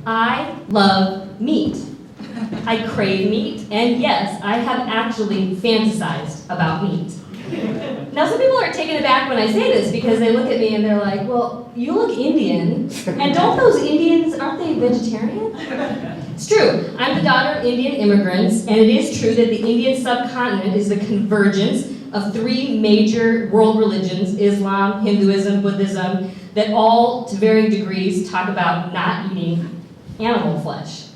I love meat. I crave meat, and yes, I have actually fantasized about meat. Now, some people are taken aback when I say this because they look at me and they're like, well, you look Indian, and don't those Indians, aren't they vegetarian? It's true. I'm the daughter of Indian immigrants, and it is true that the Indian subcontinent is the convergence of three major world religions, Islam, Hinduism, Buddhism, that all, to varying degrees, talk about not eating animal flesh.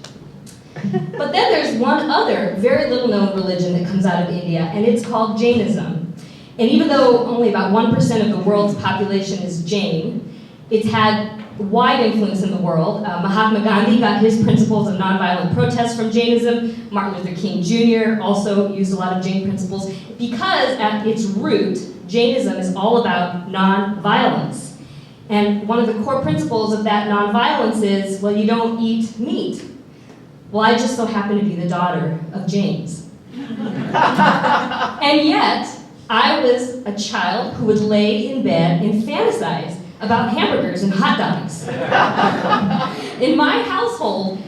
But then there's one other very little known religion that comes out of India, and it's called Jainism. And even though only about 1% of the world's population is Jain, it's had wide influence in the world. Mahatma Gandhi got his principles of nonviolent protest from Jainism. Martin Luther King Jr. also used a lot of Jain principles because at its root, Jainism is all about nonviolence. And one of the core principles of that nonviolence is, well, you don't eat meat. Well, I just so happen to be the daughter of Jains. And yet, I was a child who would lay in bed and fantasize about hamburgers and hot dogs. In my household,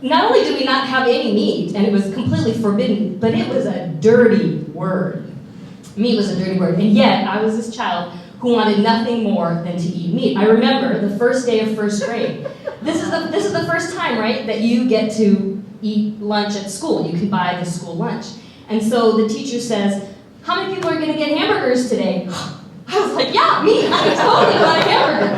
not only did we not have any meat, and it was completely forbidden, but it was a dirty word. Meat was a dirty word, and yet I was this child who wanted nothing more than to eat meat. I remember the first day of first grade. This is the first time, right, that you get to eat lunch at school. You can buy the school lunch. And so the teacher says, how many people are going to get hamburgers today? I was like, yeah, me. I totally want a hamburger.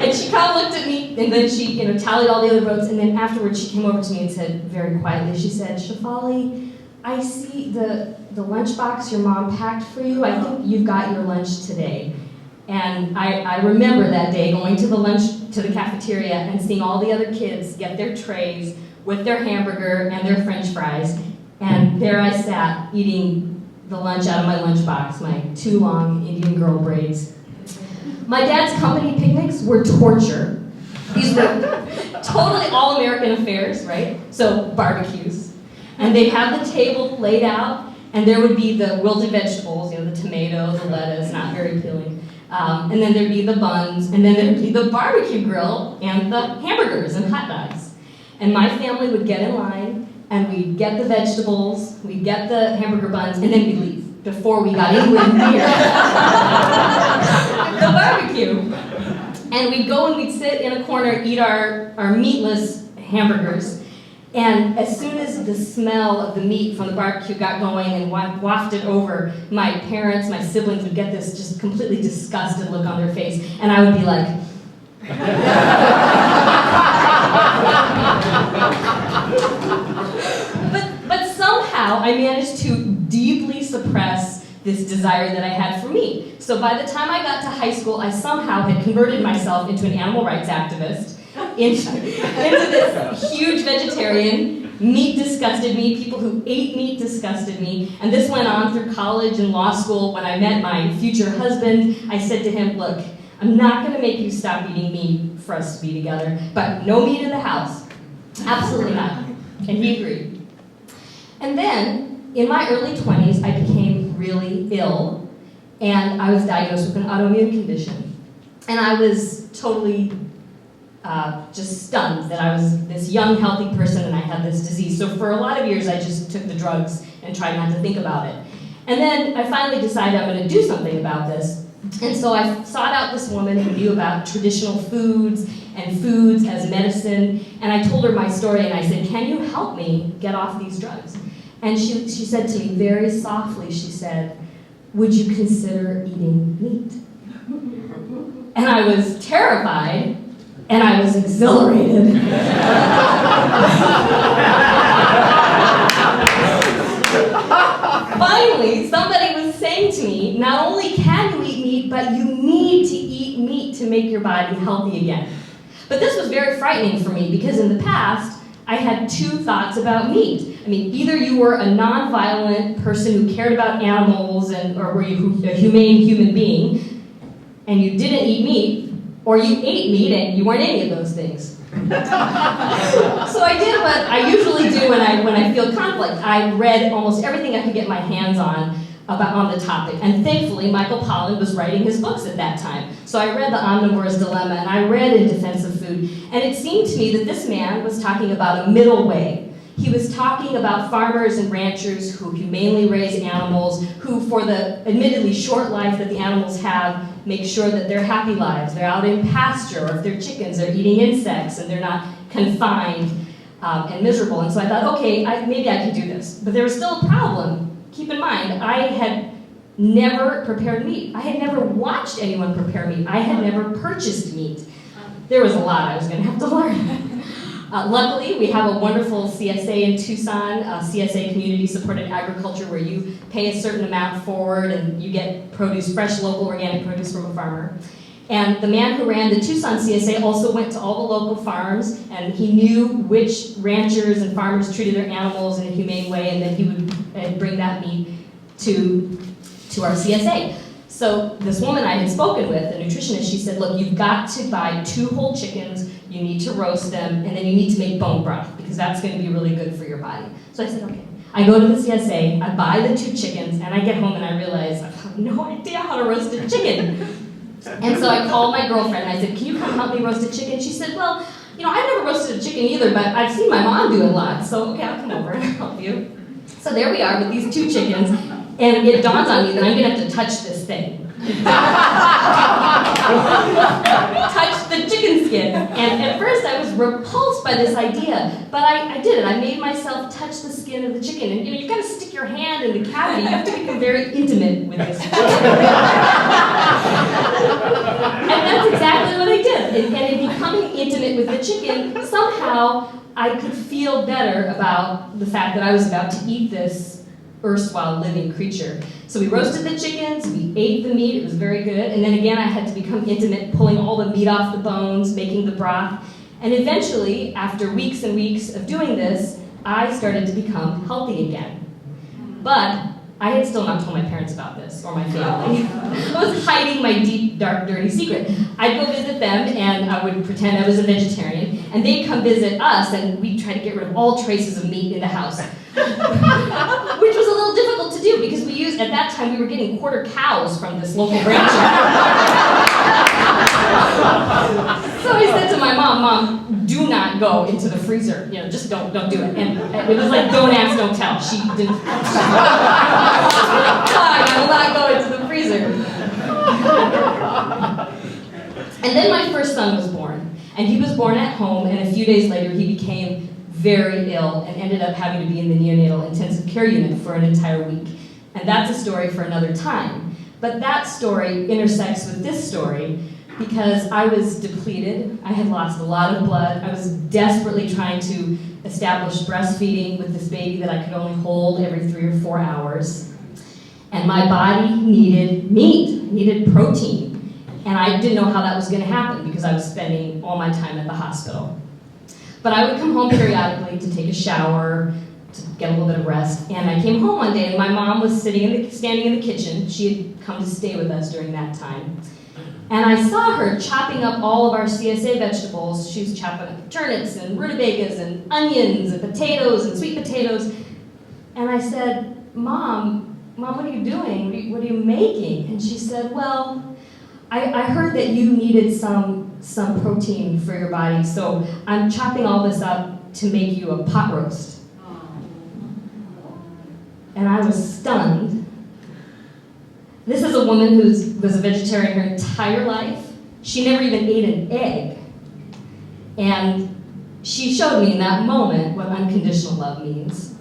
And she kind of looked at me, and then she tallied all the other votes, and then afterwards she came over to me and said very quietly, she said, Shefali, I see the lunchbox your mom packed for you. I think you've got your lunch today. And I remember that day going to the cafeteria and seeing all the other kids get their trays with their hamburger and their French fries. And there I sat eating the lunch out of my lunchbox, my two long Indian girl braids. My dad's company picnics were torture. These were totally all-American affairs, right? So barbecues. And they'd have the table laid out, and there would be the wilted vegetables, the tomato, the lettuce, not very appealing. And then there'd be the buns, and then there'd be the barbecue grill and the hamburgers and hot dogs. And my family would get in line, and we'd get the vegetables, we'd get the hamburger buns, and then we'd leave before we got anywhere near the barbecue. And we'd go and we'd sit in a corner, eat our meatless hamburgers. And as soon as the smell of the meat from the barbecue got going and wafted over, my parents, my siblings would get this just completely disgusted look on their face, and I would be like, but somehow I managed to deeply suppress this desire that I had for meat. So by the time I got to high school, I somehow had converted myself into an animal rights activist, into this huge vegetarian. Meat disgusted me. People who ate meat disgusted me. And this went on through college and law school. When I met my future husband, I said to him, look, I'm not going to make you stop eating meat for us to be together, but no meat in the house. Absolutely not. And he agreed. And then, in my early 20s, I became really ill, and I was diagnosed with an autoimmune condition. And I was totally just stunned that I was this young, healthy person and I had this disease. So for a lot of years, I just took the drugs and tried not to think about it. And then I finally decided I'm going to do something about this. And so I sought out this woman who knew about traditional foods and foods as medicine, and I told her my story, and I said, can you help me get off these drugs? And she said to me very softly, she said, would you consider eating meat? And I was terrified, and I was exhilarated. Finally, somebody was saying to me, not only can you eat meat, but you need to eat meat to make your body healthy again. But this was very frightening for me because in the past, I had two thoughts about meat. I mean, either you were a nonviolent person who cared about animals or were you a humane human being, and you didn't eat meat, or you ate meat and you weren't any of those things. So I did what I usually do when I feel conflict. I read almost everything I could get my hands on on the topic. And thankfully, Michael Pollan was writing his books at that time. So I read The Omnivore's Dilemma, and I read In Defense of Food. And it seemed to me that this man was talking about a middle way. He was talking about farmers and ranchers who humanely raise animals, who for the admittedly short life that the animals have, make sure that they're happy lives. They're out in pasture, or if they're chickens, they're eating insects, and they're not confined and miserable. And so I thought, okay, maybe I can do this. But there was still a problem. Keep in mind, I had never prepared meat. I had never watched anyone prepare meat. I had never purchased meat. There was a lot I was going to have to learn. Luckily, we have a wonderful CSA in Tucson, CSA Community Supported Agriculture, where you pay a certain amount forward and you get produce, fresh, local, organic produce from a farmer. And the man who ran the Tucson CSA also went to all the local farms, and he knew which ranchers and farmers treated their animals in a humane way, and then he would bring that meat to our CSA. So this woman I had spoken with, a nutritionist, she said, look, you've got to buy 2 whole chickens, you need to roast them, and then you need to make bone broth, because that's going to be really good for your body. So I said, okay. I go to the CSA, I buy the 2 chickens, and I get home and I realize I have no idea how to roast a chicken. And so I called my girlfriend and I said, can you come help me roast a chicken? She said, well, you know, I've never roasted a chicken either, but I've seen my mom do it a lot, so okay, I'll come over and help you. So there we are with these 2 chickens, and it dawns on me that I'm going to have to touch this thing. Touch the chicken skin. And at first I was repulsed by this idea, but I did it. I made myself touch the skin of the chicken. And you know, you've got to stick your hand in the cavity. You have to become very intimate with this chicken. And that's exactly what I did. And in becoming intimate with the chicken, somehow I could feel better about the fact that I was about to eat this erstwhile living creature. So we roasted the chickens, we ate the meat, it was very good, and then again I had to become intimate, pulling all the meat off the bones, making the broth, and eventually, after weeks and weeks of doing this, I started to become healthy again. But I had still not told my parents about this, or my family. I was hiding my deep, dark, dirty secret. I'd go visit them, and I would pretend I was a vegetarian, and they'd come visit us, and we'd try to get rid of all traces of meat in the house. Which was a little difficult to do, because at that time, we were getting quarter cows from this local rancher. So I said to my mom, do not go into the freezer. You know, just don't do it. And it was like, don't ask, don't tell. She didn't. I will not go into the freezer. And then my first son was born. And he was born at home, and a few days later, he became very ill and ended up having to be in the neonatal intensive care unit for an entire week. And that's a story for another time. But that story intersects with this story because I was depleted, I had lost a lot of blood, I was desperately trying to establish breastfeeding with this baby that I could only hold every 3 or 4 hours. And my body needed meat, needed protein. And I didn't know how that was going to happen because I was spending all my time at the hospital. But I would come home periodically to take a shower, to get a little bit of rest. And I came home one day and my mom was standing in the kitchen. She had come to stay with us during that time. And I saw her chopping up all of our CSA vegetables. She was chopping up turnips and rutabagas and onions and potatoes and sweet potatoes. And I said, Mom, what are you doing? What are you making? And she said, well, I heard that you needed some protein for your body, so I'm chopping all this up to make you a pot roast. And I was stunned. This is a woman who was a vegetarian her entire life. She never even ate an egg. And she showed me in that moment what unconditional love means.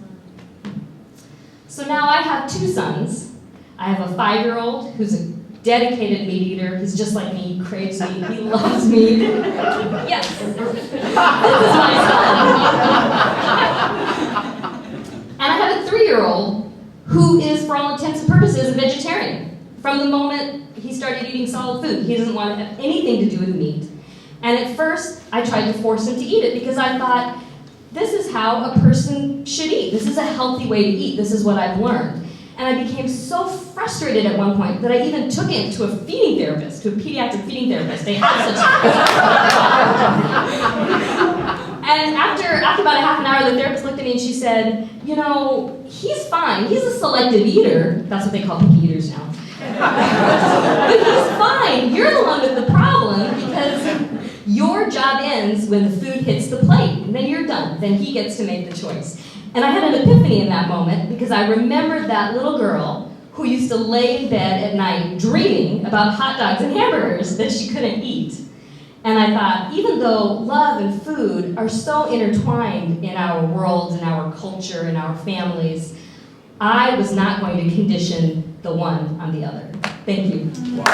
So now I have 2 sons. I have a 5-year-old who's a dedicated meat eater. He's just like me. He craves meat. He loves meat. Yes. This is my son. And I have a 3-year-old who is, for all intents and purposes, a vegetarian. From the moment he started eating solid food, he doesn't want to have anything to do with meat. And at first, I tried to force him to eat it because I thought, this is how a person should eat. This is a healthy way to eat. This is what I've learned. And I became so frustrated at one point that I even took him to a feeding therapist, to a pediatric feeding therapist. They have such And after about a half an hour, the therapist looked at me and she said, you know, he's fine. He's a selective eater. That's what they call picky eaters now. But he's fine. You're the one with the problem because your job ends when the food hits the plate. And then you're done. Then he gets to make the choice. And I had an epiphany in that moment because I remembered that little girl who used to lay in bed at night dreaming about hot dogs and hamburgers that she couldn't eat. And I thought, even though love and food are so intertwined in our world, in our culture, in our families, I was not going to condition the one on the other. Thank you. Wow.